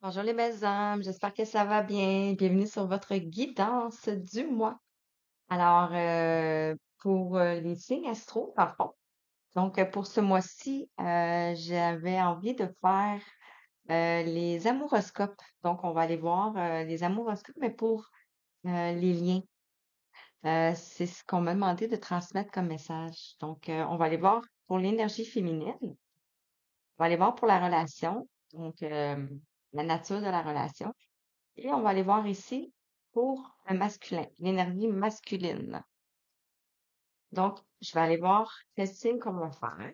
Bonjour les belles âmes, j'espère que ça va bien. Bienvenue sur votre guidance du mois. Alors, pour les signes astro, par fond. Donc, pour ce mois-ci, j'avais envie de faire les amouroscopes. Donc, on va aller voir les amouroscopes, mais pour les liens. C'est ce qu'on m'a demandé de transmettre comme message. Donc, on va aller voir pour l'énergie féminine. On va aller voir pour la relation. Donc, la nature de la relation. Et on va aller voir ici pour le masculin, l'énergie masculine. Donc, je vais aller voir quel signe qu'on va faire.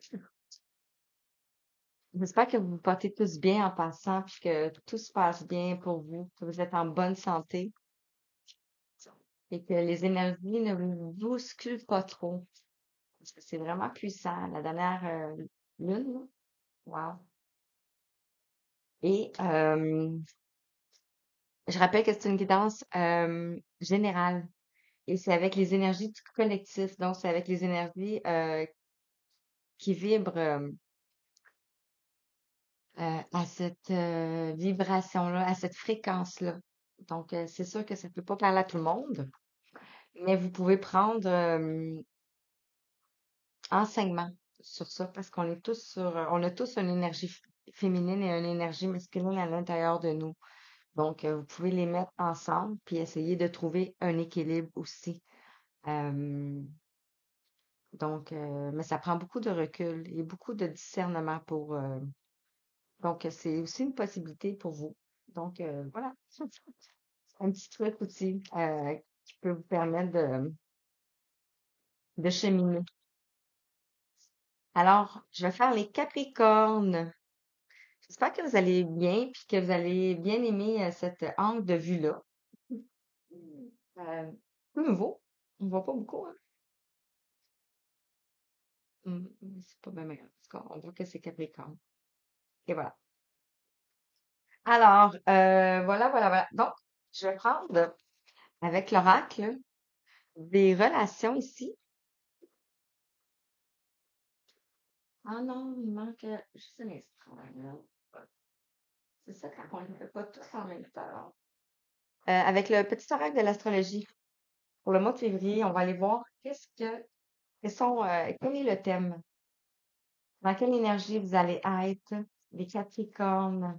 J'espère que vous vous portez tous bien en passant, puis que tout se passe bien pour vous, que vous êtes en bonne santé et que les énergies ne vous bousculent pas trop. Parce que c'est vraiment puissant. La dernière lune, là, wow. Et je rappelle que c'est une guidance générale. Et c'est avec les énergies du collectif. Donc, c'est avec les énergies qui vibrent à cette vibration-là, à cette fréquence-là. Donc, c'est sûr que ça ne peut pas parler à tout le monde, mais vous pouvez prendre enseignement sur ça parce qu'on est tous on a tous une énergie féminine et une énergie masculine à l'intérieur de nous. Donc, vous pouvez les mettre ensemble puis essayer de trouver un équilibre aussi. Euh, donc, mais ça prend beaucoup de recul et beaucoup de discernement pour. Donc, c'est aussi une possibilité pour vous. Donc, voilà. Un petit truc aussi qui peut vous permettre de cheminer. Alors, je vais faire les Capricornes. J'espère que vous allez bien puis que vous allez bien aimer cet angle de vue-là. Euh, Tout nouveau. On voit pas beaucoup, hein? C'est pas bien grave. En tout cas, on voit que c'est Capricorne. Et voilà. Alors, voilà. Donc, je vais prendre avec l'oracle des relations ici. Ah non, il manque juste un instant, là. C'est ça quand on ne fait pas tous en même temps. Avec le petit oracle de l'astrologie, pour le mois de février, on va aller voir quel est le thème, dans quelle énergie vous allez être, les Capricornes.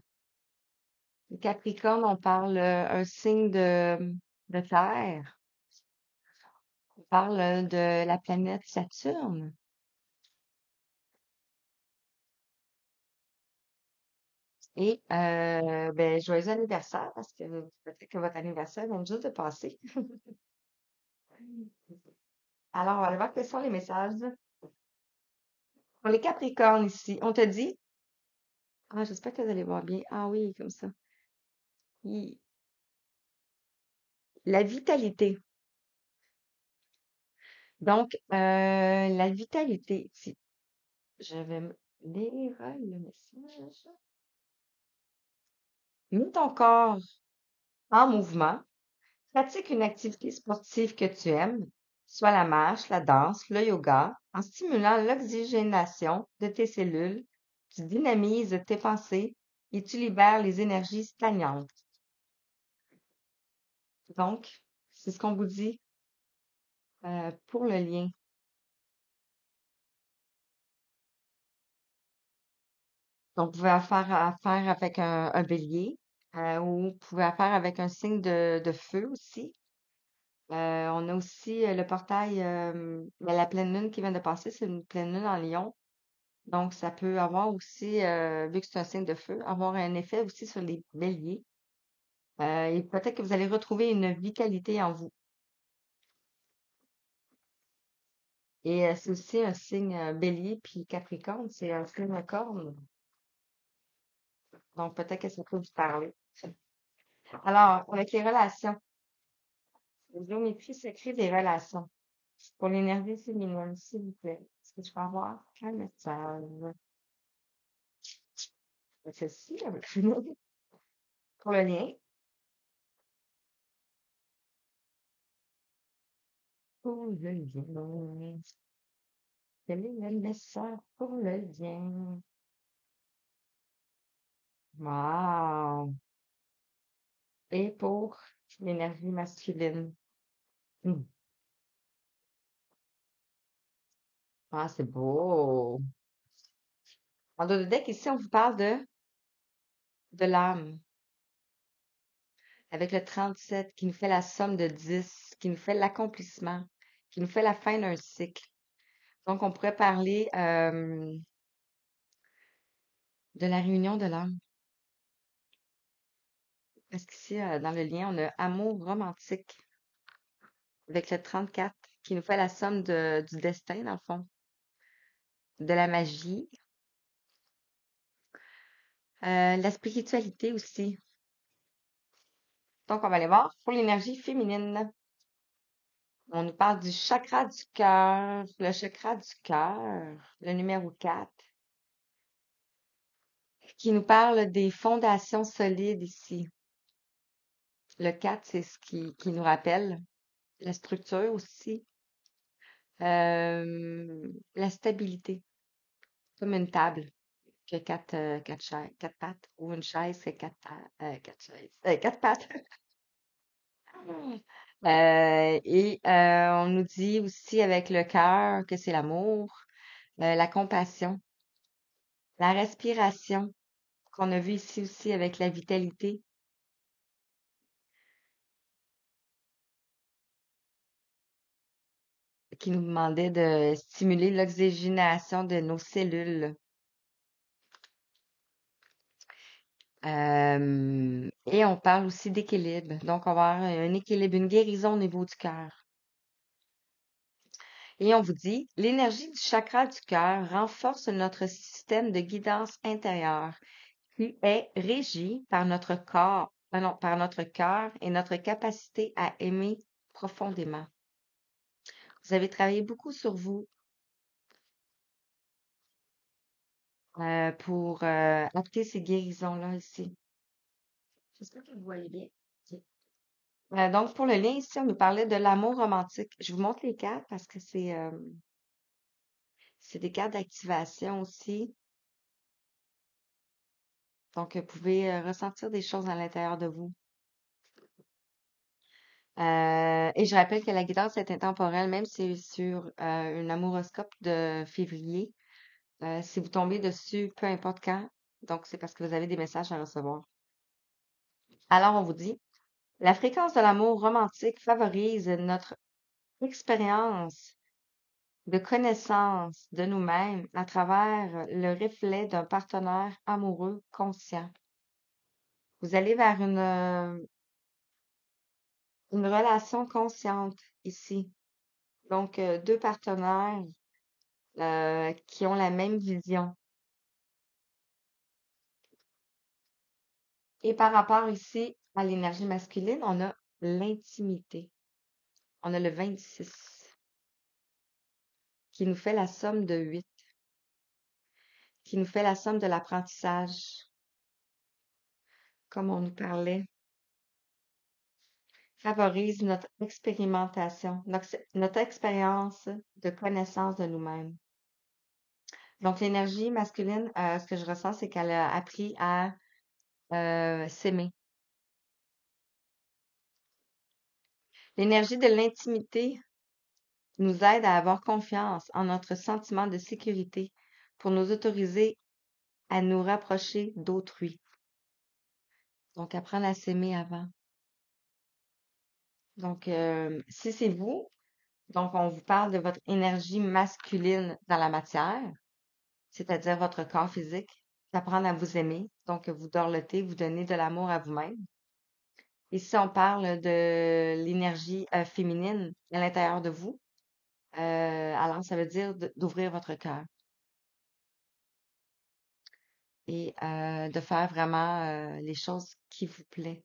Les Capricornes, on parle un signe de terre, on parle de la planète Saturne. Et ben, joyeux anniversaire, parce que peut-être que votre anniversaire vient juste de passer. Alors, on va aller voir quels sont les messages. Pour les Capricornes ici, on te dit, ah, j'espère que vous allez voir bien. Ah oui, comme ça. Oui. La vitalité. Donc, la vitalité, si je vais lire le message. Mets ton corps en mouvement. Pratique une activité sportive que tu aimes, soit la marche, la danse, le yoga, en stimulant l'oxygénation de tes cellules, tu dynamises tes pensées et tu libères les énergies stagnantes. Donc, c'est ce qu'on vous dit pour le lien. Donc, vous pouvez affaire avec un bélier ou vous pouvez affaire avec un signe de feu aussi. On a aussi le portail, la pleine lune qui vient de passer, c'est une pleine lune en Lion. Donc, ça peut avoir aussi, vu que c'est un signe de feu, avoir un effet aussi sur les béliers. Et peut-être que vous allez retrouver une vitalité en vous. Et c'est aussi un signe bélier, puis Capricorne, c'est un signe corne. Donc, peut-être que ça peut vous parler. Alors, avec les relations, la géométrie s'écrit des relations. Pour l'énergie féminine, s'il vous plaît. Est-ce que je peux avoir un message? Ceci, pour le lien. Pour le lien. Quel est le message pour le lien? Wow! Et pour l'énergie masculine. Hmm. Ah, c'est beau. En dos de deck, ici, on vous parle de l'âme, avec le 37 qui nous fait la somme de 10, qui nous fait l'accomplissement, qui nous fait la fin d'un cycle. Donc, on pourrait parler de la réunion de l'âme. Parce qu'ici, dans le lien, on a amour romantique avec le 34 qui nous fait la somme du destin, dans le fond, de la magie, la spiritualité aussi. Donc, on va aller voir pour l'énergie féminine. On nous parle du chakra du cœur, le chakra du cœur, le numéro 4, qui nous parle des fondations solides ici. Le 4, c'est ce qui nous rappelle la structure aussi, la stabilité, comme une table qui a quatre pattes, ou une chaise, c'est quatre chaises, quatre pattes. On nous dit aussi avec le cœur que c'est l'amour, la compassion, la respiration, qu'on a vu ici aussi avec la vitalité, qui nous demandait de stimuler l'oxygénation de nos cellules. Et on parle aussi d'équilibre. Donc, on va avoir un équilibre, une guérison au niveau du cœur. Et on vous dit, l'énergie du chakra du cœur renforce notre système de guidance intérieure qui est régi par notre corps, non, par notre cœur et notre capacité à aimer profondément. Vous avez travaillé beaucoup sur vous pour acter ces guérisons-là ici. J'espère que vous voyez bien. Ok. Donc, pour le lien ici, on nous parlait de l'amour romantique. Je vous montre les cartes parce que c'est des cartes d'activation aussi. Donc, vous pouvez ressentir des choses à l'intérieur de vous. Et je rappelle que la guidance est intemporelle, même si c'est sur un amouroscope de février. Si vous tombez dessus, peu importe quand, donc c'est parce que vous avez des messages à recevoir. Alors, on vous dit, la fréquence de l'amour romantique favorise notre expérience de connaissance de nous-mêmes à travers le reflet d'un partenaire amoureux conscient. Vous allez vers une relation consciente ici. Donc, deux partenaires qui ont la même vision. Et par rapport ici à l'énergie masculine, on a l'intimité. On a le 26 qui nous fait la somme de 8, qui nous fait la somme de l'apprentissage, comme on nous parlait, favorise notre expérimentation, notre expérience de connaissance de nous-mêmes. Donc, l'énergie masculine, ce que je ressens, c'est qu'elle a appris à s'aimer. L'énergie de l'intimité nous aide à avoir confiance en notre sentiment de sécurité pour nous autoriser à nous rapprocher d'autrui. Donc, apprendre à s'aimer avant. Donc, si c'est vous, donc on vous parle de votre énergie masculine dans la matière, c'est-à-dire votre corps physique, d'apprendre à vous aimer, donc vous dorlotez, vous donnez de l'amour à vous-même. Et si on parle de l'énergie féminine à l'intérieur de vous, alors ça veut dire d'ouvrir votre cœur et de faire vraiment les choses qui vous plaisent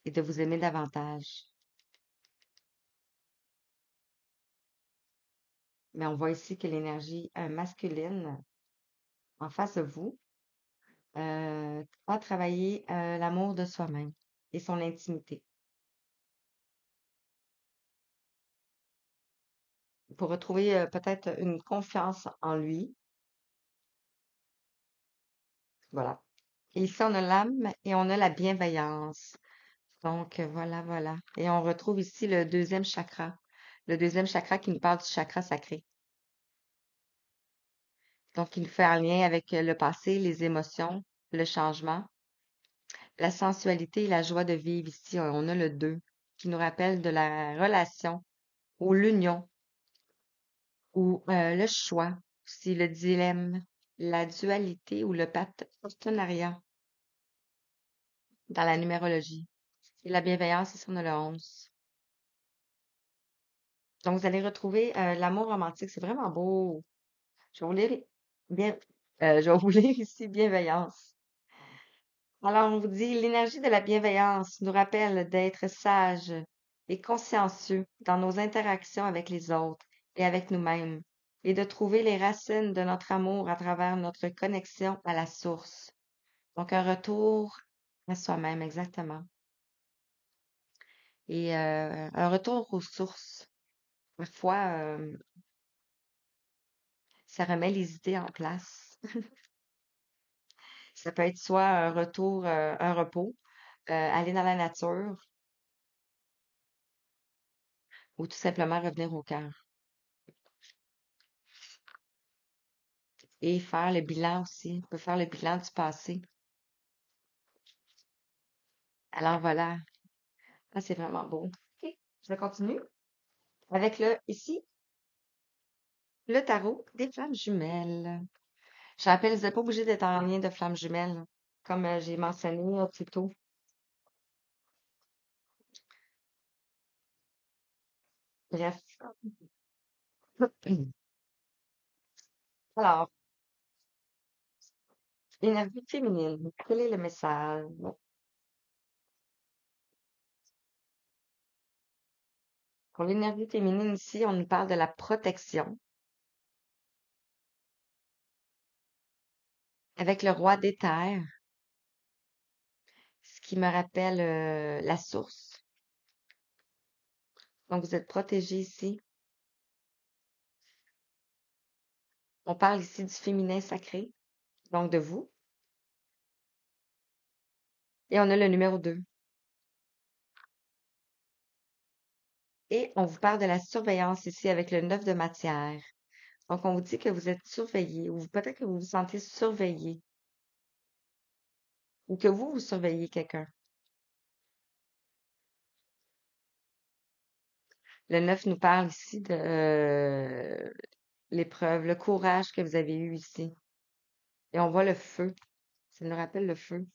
et de vous aimer davantage. Mais on voit ici que l'énergie masculine en face de vous a travaillé l'amour de soi-même et son intimité pour retrouver peut-être une confiance en lui. Voilà. Et ici, on a l'âme et on a la bienveillance. Donc, voilà, voilà. Et on retrouve ici le deuxième chakra. Le deuxième chakra qui nous parle du chakra sacré. Donc, il nous fait un lien avec le passé, les émotions, le changement, la sensualité et la joie de vivre. Ici, on a le 2 qui nous rappelle de la relation ou l'union ou le choix, aussi le dilemme, la dualité ou le partenariat dans la numérologie. Et la bienveillance, ici, on a le 11. Donc, vous allez retrouver l'amour romantique. C'est vraiment beau. Je vais vous lire bien, je vais vous lire ici bienveillance. Alors, on vous dit, l'énergie de la bienveillance nous rappelle d'être sages et consciencieux dans nos interactions avec les autres et avec nous-mêmes, et de trouver les racines de notre amour à travers notre connexion à la source. Donc, un retour à soi-même, exactement. Et un retour aux sources. Parfois, ça remet les idées en place. Ça peut être soit un retour, un repos, aller dans la nature ou tout simplement revenir au cœur. Et faire le bilan aussi. On peut faire le bilan du passé. Alors voilà. Ah, c'est vraiment beau. OK. Je continue avec ici, le tarot des flammes jumelles. Je rappelle, vous n'êtes pas obligé d'être en lien de flammes jumelles, comme j'ai mentionné plus tôt. Bref. Alors, l'énergie féminine. Quel est le message? Pour l'énergie féminine ici, on nous parle de la protection avec le roi des terres, ce qui me rappelle la source. Donc, vous êtes protégé ici. On parle ici du féminin sacré, donc de vous. Et on a le numéro 2. Et on vous parle de la surveillance ici avec le 9 de matière. Donc, on vous dit que vous êtes surveillé, ou peut-être que vous vous sentez surveillé, ou que vous surveillez quelqu'un. Le 9 nous parle ici de l'épreuve, le courage que vous avez eu ici. Et on voit le feu. Ça nous rappelle le feu.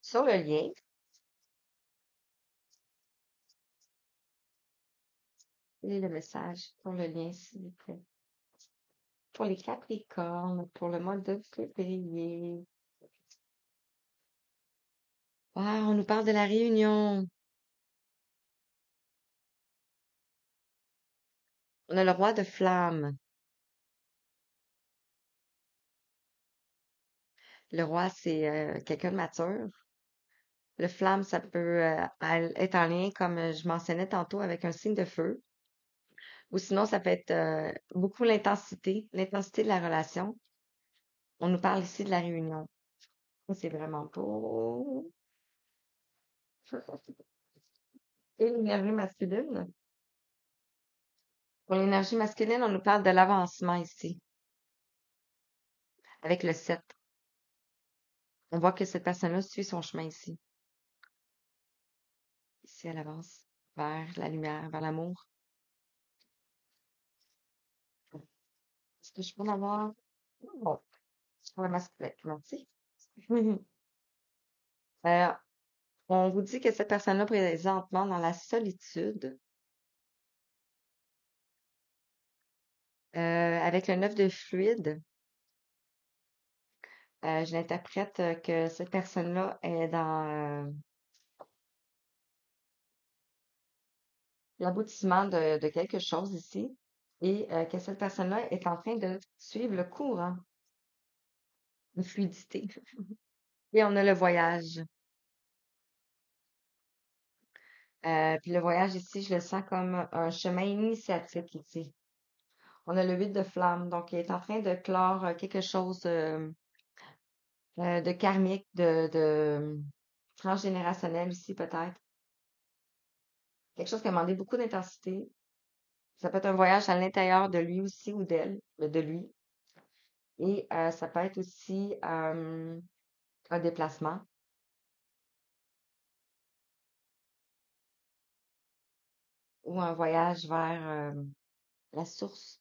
Sur le lien, quel est le message pour le lien, s'il vous plaît? Pour les Capricornes, pour le mois de février. Ah, on nous parle de la réunion. On a le roi de flamme. Le roi, c'est quelqu'un de mature. Le flamme, ça peut être en lien, comme je mentionnais tantôt, avec un signe de feu. Ou sinon, ça peut être beaucoup l'intensité de la relation. On nous parle ici de la réunion. Ça, c'est vraiment beau. Et l'énergie masculine. Pour l'énergie masculine, on nous parle de l'avancement ici, avec le 7. On voit que cette personne-là suit son chemin ici. Ici, elle avance vers la lumière, vers l'amour. Est-ce que je peux en avoir? Bon, pour le masculin, merci. Euh, on vous dit que cette personne-là, présentement, dans la solitude, avec le 9 de fluide, je l'interprète que cette personne-là est dans l'aboutissement de quelque chose ici et que cette personne-là est en train de suivre le courant, une fluidité. Et on a le voyage. Puis le voyage ici, je le sens comme un chemin initiatique ici. On a le 8 de flamme, donc il est en train de clore quelque chose de karmique, de transgénérationnel aussi peut-être. Quelque chose qui a demandé beaucoup d'intensité. Ça peut être un voyage à l'intérieur de lui aussi ou d'elle, de lui. Et ça peut être aussi un déplacement ou un voyage vers la source.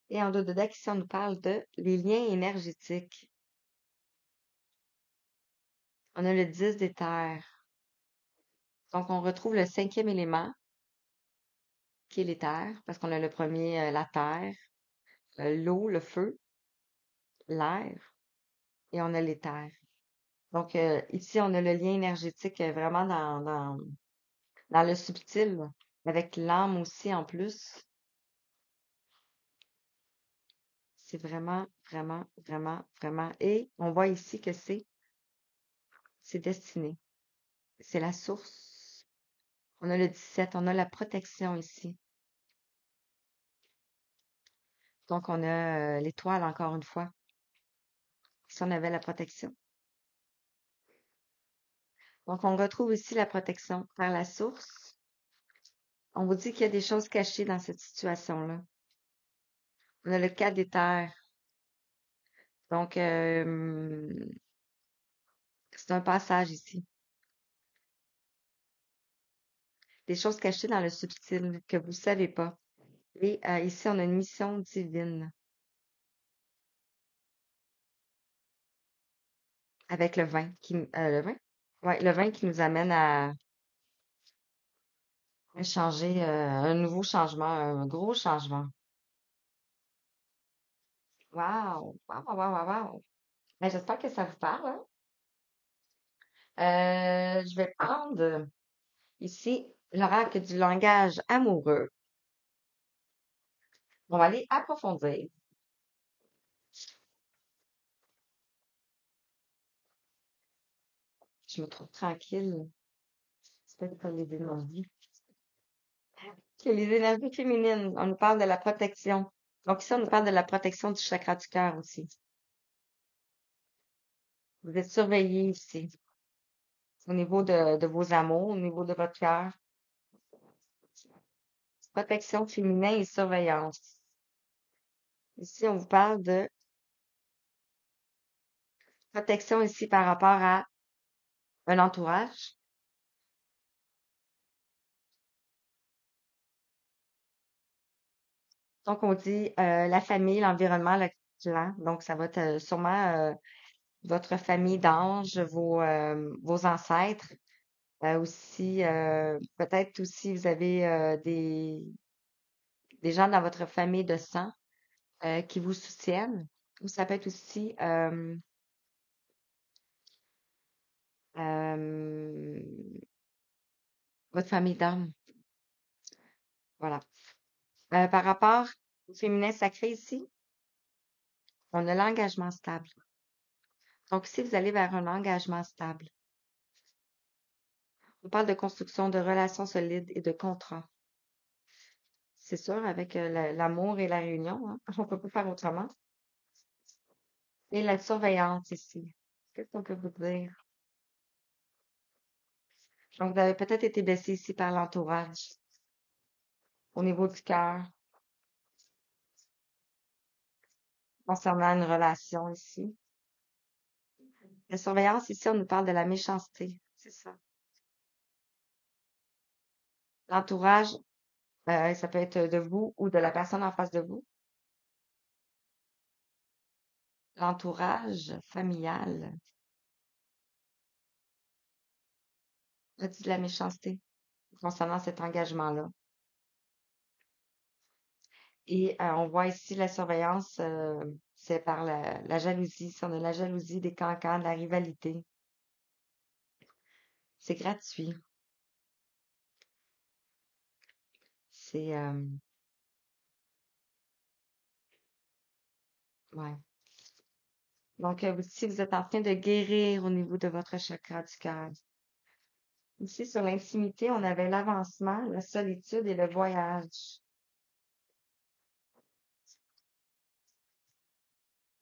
Et en dedans, ici, on nous parle de les liens énergétiques. On a le 10 des terres. Donc, on retrouve le cinquième élément, qui est les terres, parce qu'on a le premier, la terre, l'eau, le feu, l'air, et on a les terres. Donc, ici, on a le lien énergétique vraiment dans le subtil, avec l'âme aussi en plus. C'est vraiment, vraiment, vraiment, vraiment. Et on voit ici que c'est destiné. C'est la source. On a le 17, on a la protection ici. Donc, on a l'étoile encore une fois. Si on avait la protection. Donc, on retrouve ici la protection par la source. On vous dit qu'il y a des choses cachées dans cette situation-là. On a le 4 des terres. Donc, c'est un passage ici. Des choses cachées dans le subtil que vous ne savez pas. Et ici, on a une mission divine avec le vin le vin? Ouais, le vin qui nous amène à changer, un nouveau changement, un gros changement. Wow! Wow, wow, wow, wow, wow. Ben, j'espère que ça vous parle, hein? Je vais prendre ici l'oracle du langage amoureux. On va aller approfondir. Je me trouve tranquille. C'est peut-être pas les énergies. Que les énergies féminines, on nous parle de la protection. Donc ici, on nous parle de la protection du chakra du cœur aussi. Vous êtes surveillés ici, au niveau de vos amours, au niveau de votre cœur. Protection féminin et surveillance. Ici, on vous parle de protection ici par rapport à un entourage. Donc, on dit la famille, l'environnement, le clan. Donc, ça va être sûrement votre famille d'anges, vos ancêtres. Aussi, peut-être aussi, vous avez des gens dans votre famille de sang qui vous soutiennent. Ou ça peut être aussi euh, votre famille d'âme. Voilà. Par rapport au féminin sacré ici, on a l'engagement stable. Donc, si vous allez vers un engagement stable, on parle de construction de relations solides et de contrats. C'est sûr, avec l'amour et la réunion, hein, on peut pas faire autrement. Et la surveillance ici. Qu'est-ce qu'on peut vous dire? Donc, vous avez peut-être été blessé ici par l'entourage, au niveau du cœur, concernant une relation ici. La surveillance ici, on nous parle de la méchanceté. C'est ça. L'entourage, ça peut être de vous ou de la personne en face de vous. L'entourage familial a dit de la méchanceté concernant cet engagement-là. Et on voit ici la surveillance, c'est par la jalousie. Si on a la jalousie, des cancans, de la rivalité, c'est gratuit. C'est, ouais. Donc, si vous êtes en train de guérir au niveau de votre chakra du cœur, Ici, sur l'intimité, on avait l'avancement, la solitude et le voyage.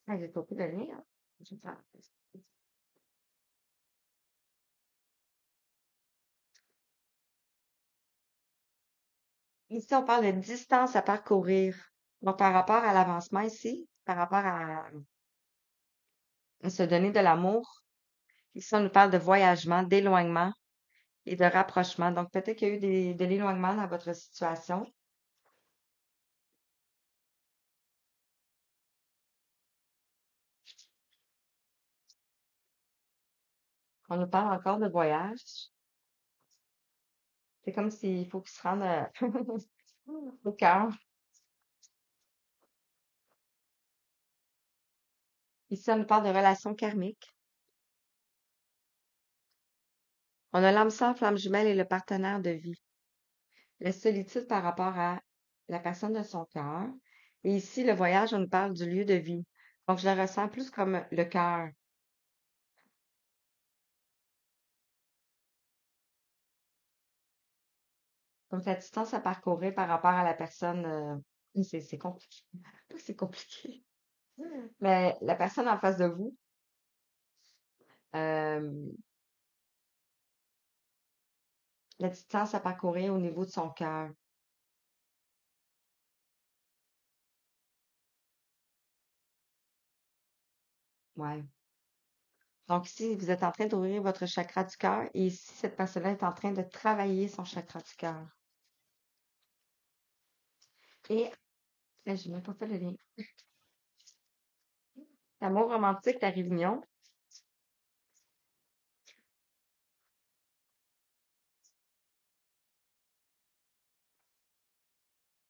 Ah, j'ai pas pu le lire, hein. Je vais faire- Ici, on parle de distance à parcourir. Donc, par rapport à l'avancement ici, par rapport à se donner de l'amour, ici, on nous parle de voyagement, d'éloignement et de rapprochement. Donc, peut-être qu'il y a eu de l'éloignement dans votre situation. On nous parle encore de voyage. C'est comme s'il faut qu'il se rende au cœur. Ici, on nous parle de relations karmiques. On a l'âme sœur, flamme jumelle et le partenaire de vie. La solitude par rapport à la personne de son cœur. Et ici, le voyage, on nous parle du lieu de vie. Donc, je le ressens plus comme le cœur. Donc, la distance à parcourir par rapport à la personne, c'est compliqué. C'est compliqué. Mais la personne en face de vous, euh, la distance à parcourir au niveau de son cœur. Ouais. Donc, ici, vous êtes en train d'ouvrir votre chakra du cœur et ici, cette personne-là est en train de travailler son chakra du cœur. Et, je n'ai même pas fait le lien. L'amour romantique, la réunion.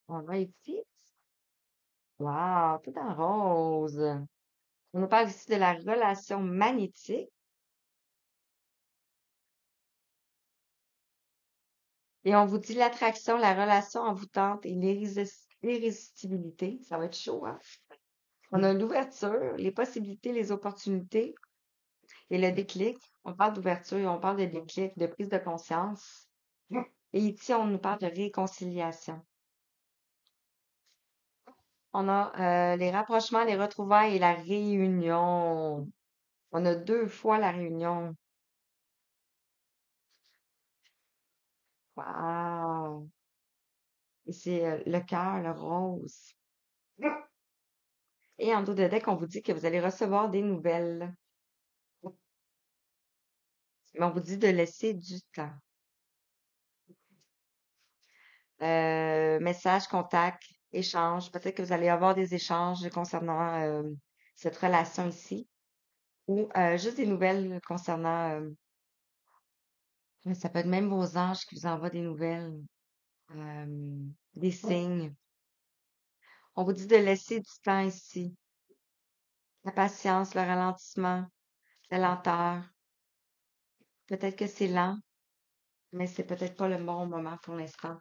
On va ici. Wow, tout en rose. On nous parle ici de la relation magnétique et on vous dit l'attraction, la relation envoûtante et l'irrésistibilité. Ça va être chaud, hein? On a l'ouverture, les possibilités, les opportunités et le déclic. On parle d'ouverture, on parle de déclic, de prise de conscience. Et ici, on nous parle de réconciliation. On a les rapprochements, les retrouvailles et la réunion. On a deux fois la réunion. Wow! Et c'est le cœur, le rose. Et en dos de deck, on vous dit que vous allez recevoir des nouvelles. Mais on vous dit de laisser du temps. Message, contact, échange. Peut-être que vous allez avoir des échanges concernant cette relation ici. Ou juste des nouvelles concernant, ça peut être même vos anges qui vous envoient des nouvelles, des signes. On vous dit de laisser du temps ici. La patience, le ralentissement, la lenteur. Peut-être que c'est lent, mais c'est peut-être pas le bon moment pour l'instant.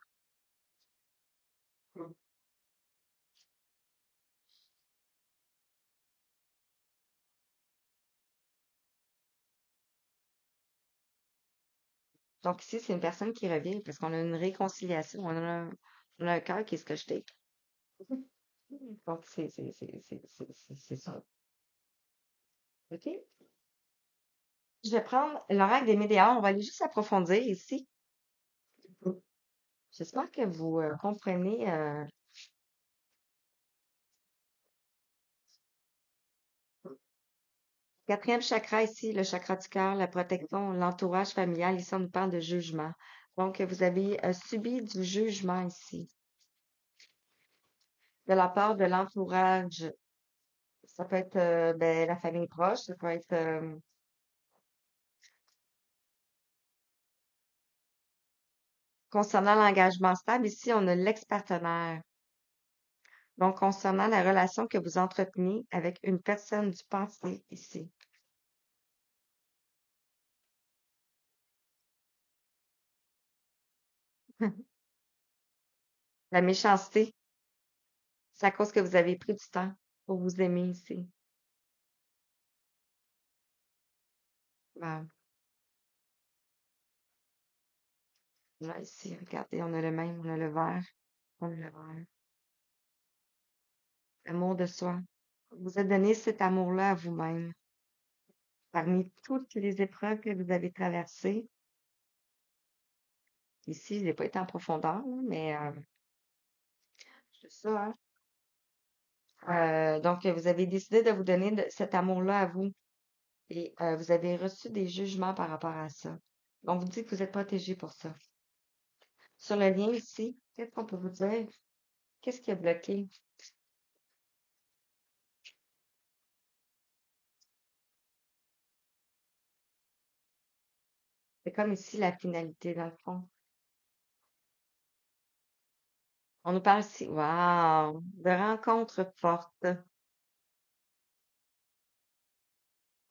Donc ici, c'est une personne qui revient parce qu'on a une réconciliation, on a un cœur qui est scotché. Donc c'est ça. OK? Je vais prendre l'oracle des médias. On va aller juste approfondir ici. J'espère que vous comprenez. Quatrième chakra ici, le chakra du cœur, la protection, l'entourage familial. Ici, on nous parle de jugement. Donc, vous avez subi du jugement ici, de la part de l'entourage. Ça peut être ben, la famille proche, ça peut être concernant l'engagement stable. Ici, on a l'ex-partenaire. Donc, concernant la relation que vous entretenez avec une personne du passé ici. La méchanceté, c'est à cause que vous avez pris du temps pour vous aimer ici. Wow. Là, ici, regardez, on a le même, on a le vert, on a le vert. L'amour de soi. Vous êtes donné cet amour-là à vous-même. Parmi toutes les épreuves que vous avez traversées, ici, je n'ai pas été en profondeur, là, mais c'est ça, hein. Donc, vous avez décidé de vous donner cet amour-là à vous et vous avez reçu des jugements par rapport à ça. On vous dit que vous êtes protégé pour ça. Sur le lien ici, qu'est-ce qu'on peut vous dire? Qu'est-ce qui a bloqué? C'est comme ici la finalité, dans le fond. On nous parle ici, wow, de rencontres fortes.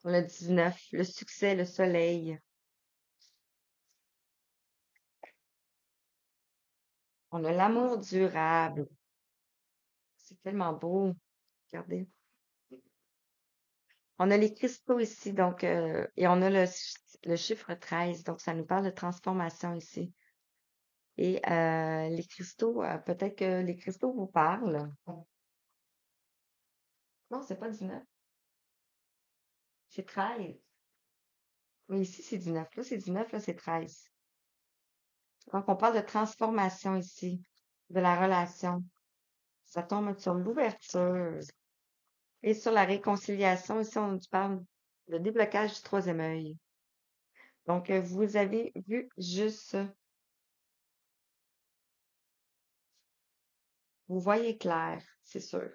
On a 19, le succès, le soleil. On a l'amour durable. C'est tellement beau. Regardez. On a les cristaux ici, donc, et on a le chiffre 13, donc ça nous parle de transformation ici. Et les cristaux, peut-être que les cristaux vous parlent. Non, c'est pas 19, c'est 13. Oui, ici, c'est 19. Là, c'est 19, là, c'est 13. Donc, on parle de transformation ici, de la relation. Ça tombe sur l'ouverture et sur la réconciliation. Ici, on nous parle de déblocage du troisième œil. Donc, vous avez vu juste, vous voyez clair, c'est sûr.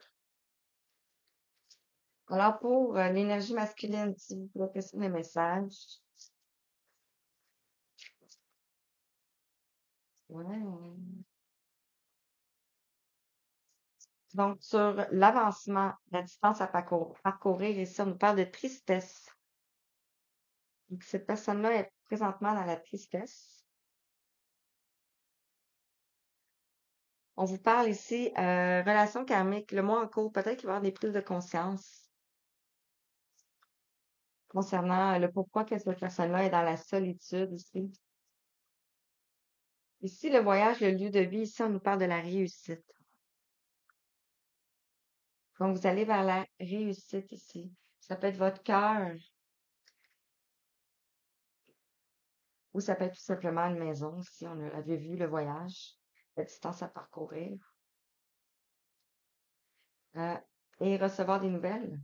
Alors, pour l'énergie masculine, si vous pouvez passer des messages. Ouais. Donc, sur l'avancement, la distance à parcourir, ici, on nous parle de tristesse. Donc, cette personne-là est présentement dans la tristesse. On vous parle ici, relation karmique, le mois en cours, peut-être qu'il va y avoir des prises de conscience concernant le pourquoi que cette personne-là est dans la solitude ici. Ici, le voyage, le lieu de vie, ici, on nous parle de la réussite. Donc, vous allez vers la réussite ici. Ça peut être votre cœur ou ça peut être tout simplement une maison, si on avait vu le voyage, la distance à parcourir, euh, et recevoir des nouvelles.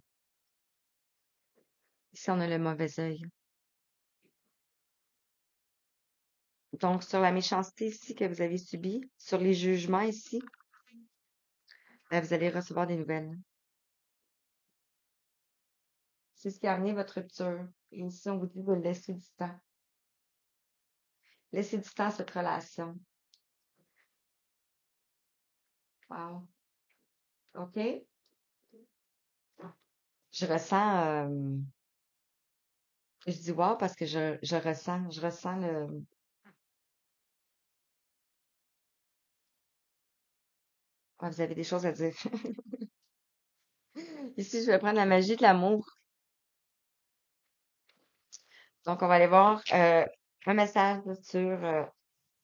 Ici, on a le mauvais œil. Donc, sur la méchanceté ici que vous avez subie, sur les jugements ici, vous allez recevoir des nouvelles. C'est ce qui a amené votre rupture. Et ici, on vous dit de laisser du temps. Laissez du temps à cette relation. Wow. OK? Je ressens, je dis wow parce que je ressens ah, vous avez des choses à dire. Ici, je vais prendre la magie de l'amour. Donc, on va aller voir un message sur,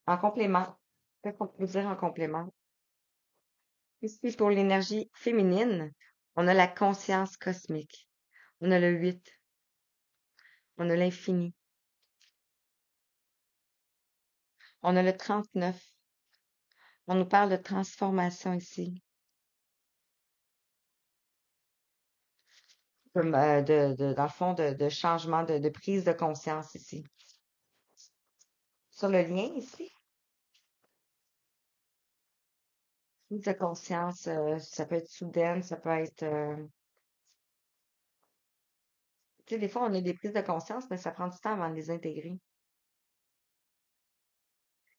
en complément. Qu'est-ce qu'on peut dire en complément? Ici, pour l'énergie féminine, on a la conscience cosmique. On a le 8. On a l'infini. On a le 39. On nous parle de transformation ici. Comme, dans le fond, de changement, de prise de conscience ici. Sur le lien ici, prise de conscience, ça peut être soudaine, ça peut être, tu sais, des fois, on a des prises de conscience, mais ça prend du temps avant de les intégrer.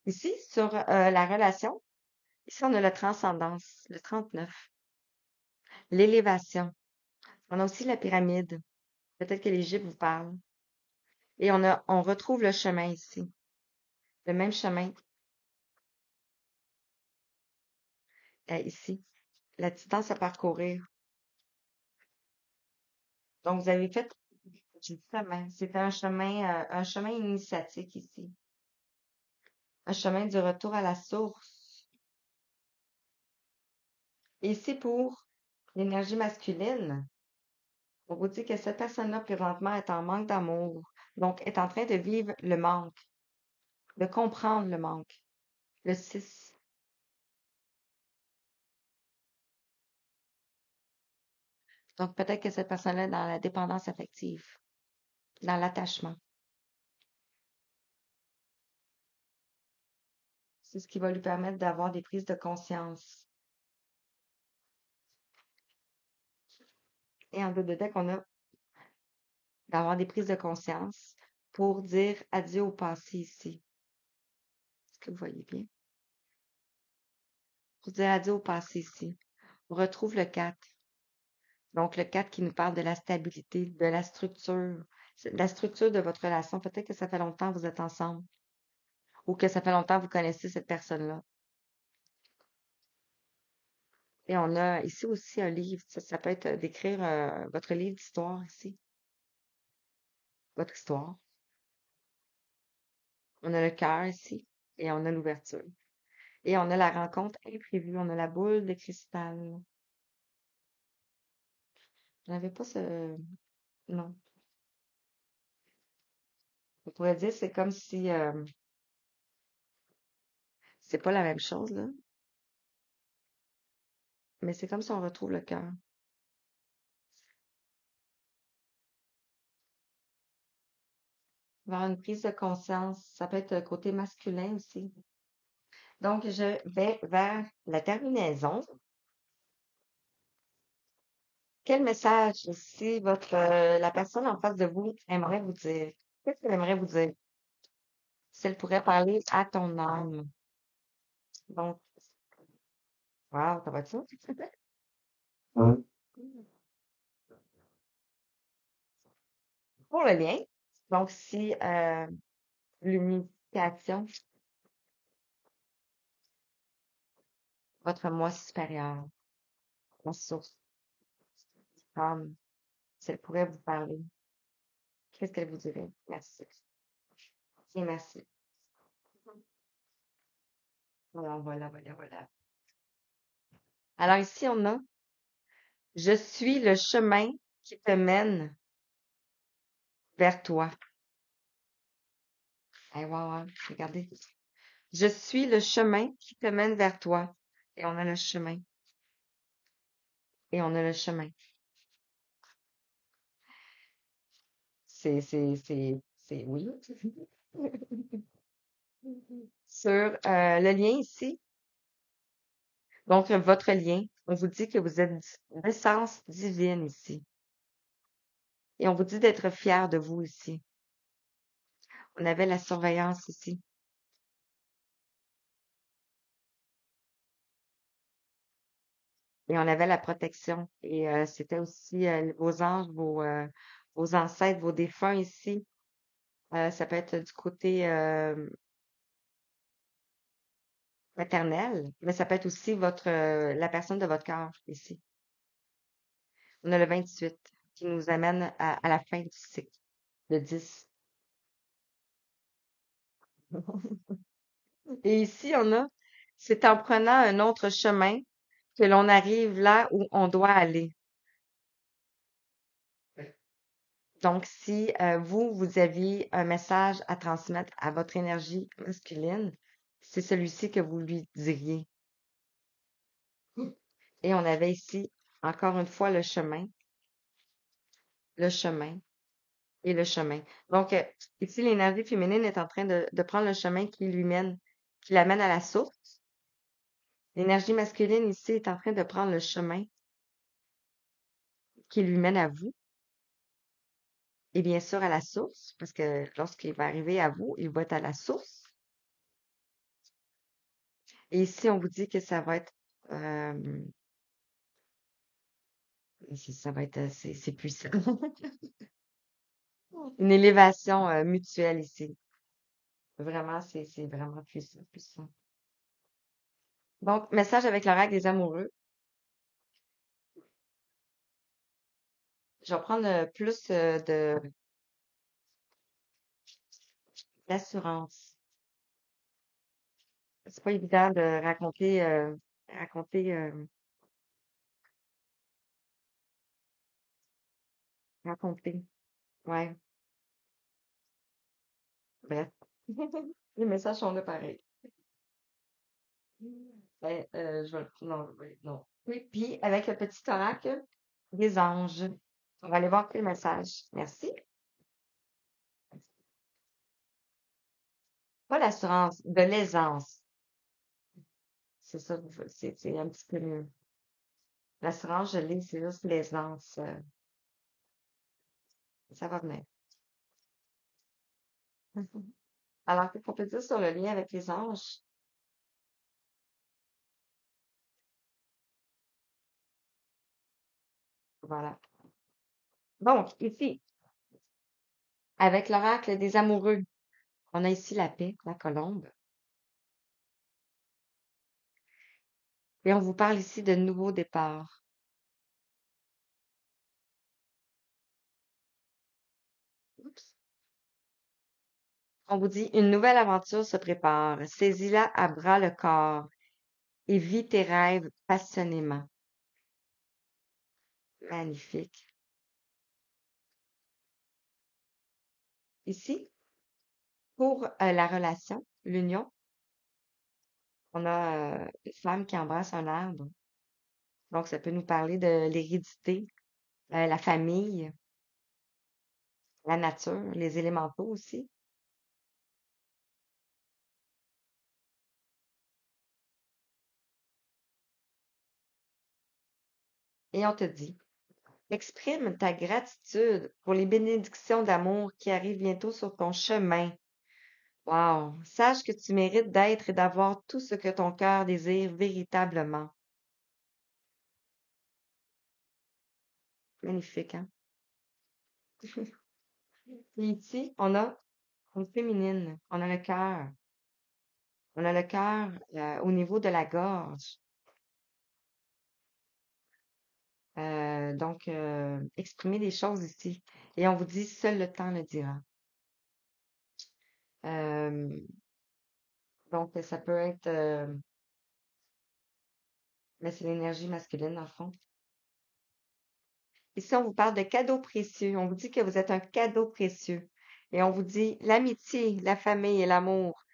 Ici, sur la relation, ici, on a la transcendance, le 39. L'élévation. On a aussi la pyramide. Peut-être que l'Égypte vous parle. Et on retrouve le chemin ici. Le même chemin, ici. La distance à parcourir. Donc, vous avez fait, justement, c'était un chemin initiatique ici. un chemin du retour à la source. Et ici, pour l'énergie masculine, on vous dit que cette personne-là, présentement, est en manque d'amour. Donc, est en train de vivre le manque, de comprendre le manque. Le 6. Donc, peut-être que cette personne-là est dans la dépendance affective, dans l'attachement. C'est ce qui va lui permettre d'avoir des prises de conscience. Et en deux de deck, on a d'avoir des prises de conscience pour dire adieu au passé ici. Est-ce que vous voyez bien? Pour dire adieu au passé ici. On retrouve le 4. Donc, le 4 qui nous parle de la stabilité, de la structure. La structure de votre relation. Peut-être que ça fait longtemps que vous êtes ensemble ou que ça fait longtemps que vous connaissez cette personne-là. Et on a ici aussi un livre. Ça peut être d'écrire votre livre d'histoire ici. Votre histoire. On a le cœur ici et on a l'ouverture. Et on a la rencontre imprévue. On a la boule de cristal. Je n'avais pas ce... Non. On pourrait dire c'est comme si... c'est pas la même chose, là. Mais c'est comme si on retrouve le cœur. Avoir une prise de conscience. Ça peut être côté masculin aussi. Donc, je vais vers la terminaison. Quel message si la personne en face de vous aimerait vous dire? Qu'est-ce qu'elle aimerait vous dire? Si elle pourrait parler à ton âme. Donc, wow, ça va être ça? Ouais. Pour le lien, donc si l'unification, votre moi supérieur, la source, comme, si elle pourrait vous parler, qu'est-ce qu'elle vous dirait? Merci. Et merci. Voilà, voilà, voilà, voilà. Alors ici, on a, je suis le chemin qui te mène vers toi. Hey, wow, wow, regardez. Je suis le chemin qui te mène vers toi. Et on a le chemin. Et on a le chemin. Oui. Sur le lien ici, donc votre lien, on vous dit que vous êtes d'essence divine ici. Et on vous dit d'être fier de vous ici. On avait la surveillance ici. Et on avait la protection. Et c'était aussi vos anges, vos ancêtres, vos défunts ici. Ça peut être du côté maternel, mais ça peut être aussi la personne de votre cœur ici. On a le 28 qui nous amène à la fin du cycle, le 10. Et ici, on a, c'est en prenant un autre chemin que l'on arrive là où on doit aller. Donc, si vous aviez un message à transmettre à votre énergie masculine, c'est celui-ci que vous lui diriez. Et on avait ici, encore une fois, le chemin et le chemin. Donc, ici, l'énergie féminine est en train de prendre le chemin qui l'amène à la source. L'énergie masculine ici est en train de prendre le chemin qui lui mène à vous. Et bien sûr à la source, parce que lorsqu'il va arriver à vous, il va être à la source. Et ici, on vous dit que ça va être, euh, ça va être, c'est puissant. Une élévation mutuelle ici. Vraiment, c'est vraiment puissant, puissant. Donc, message avec l'oracle des amoureux. Je vais prendre plus d'assurance. C'est pas évident de raconter. Ouais, bref. Les messages sont là pareil. Ben, je vais non, oui, non. Oui, puis avec le petit oracle des anges. On va aller voir quel message. Merci. Pas l'assurance, de l'aisance. C'est ça, c'est un petit peu mieux. L'assurance, je l'ai, c'est juste l'aisance. Ça va venir. Alors, qu'est-ce qu'on peut dire sur le lien avec les anges? Voilà. Donc, ici, avec l'oracle des amoureux, on a ici la paix, la colombe, et on vous parle ici de nouveaux départs. Oups. On vous dit, une nouvelle aventure se prépare. Saisis-la à bras le corps et vis tes rêves passionnément. Magnifique. Ici, pour la relation, l'union, on a une femme qui embrasse un arbre. Donc, ça peut nous parler de l'hérédité, la famille, la nature, les élémentaux aussi. Et on te dit, exprime ta gratitude pour les bénédictions d'amour qui arrivent bientôt sur ton chemin. Wow! Sache que tu mérites d'être et d'avoir tout ce que ton cœur désire véritablement. Magnifique, hein? Et ici, on a une féminine. On a le cœur. On a le cœur au niveau de la gorge. Donc, exprimer des choses ici. Et on vous dit, seul le temps le dira. Euh, donc, ça peut être, mais c'est l'énergie masculine, dans le fond. Ici, on vous parle de cadeaux précieux. On vous dit que vous êtes un cadeau précieux. Et on vous dit, l'amitié, la famille et l'amour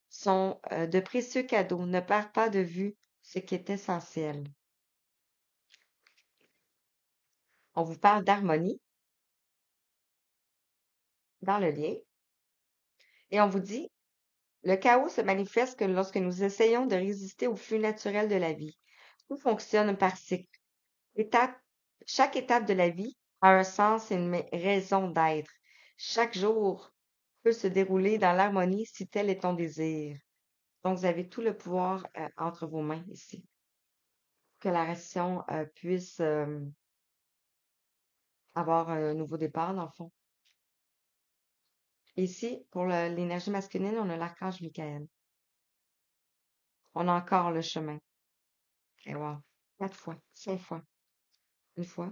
sont de précieux cadeaux. Ne perds pas de vue ce qui est essentiel. On vous parle d'harmonie dans le lien. Et on vous dit, le chaos se manifeste que lorsque nous essayons de résister au flux naturel de la vie. Tout fonctionne par cycle. Étape, chaque étape de la vie a un sens et une raison d'être. Chaque jour peut se dérouler dans l'harmonie si tel est ton désir. Donc, vous avez tout le pouvoir entre vos mains ici. Que la relation puisse avoir un nouveau départ, dans le fond. Ici, pour l'énergie masculine, on a l'archange Michael. On a encore le chemin. Et wow. 4 fois, 5 fois. Une fois,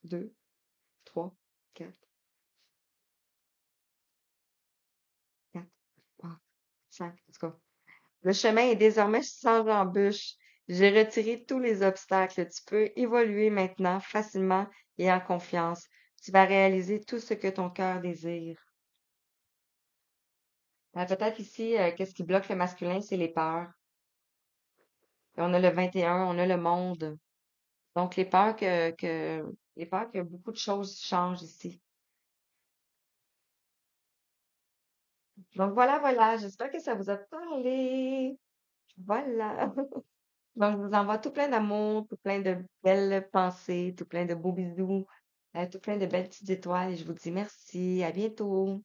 deux, trois, quatre, quatre, wow, cinq. En tout cas, le chemin est désormais sans embûche. J'ai retiré tous les obstacles. Tu peux évoluer maintenant facilement et en confiance. Tu vas réaliser tout ce que ton cœur désire. Peut-être ici, qu'est-ce qui bloque le masculin, c'est les peurs. Et on a le 21, on a le monde. Donc, les peurs que beaucoup de choses changent ici. Donc, voilà, voilà. J'espère que ça vous a parlé. Voilà. Donc, je vous envoie tout plein d'amour, tout plein de belles pensées, tout plein de beaux bisous, tout plein de belles petites étoiles. Et je vous dis merci. À bientôt.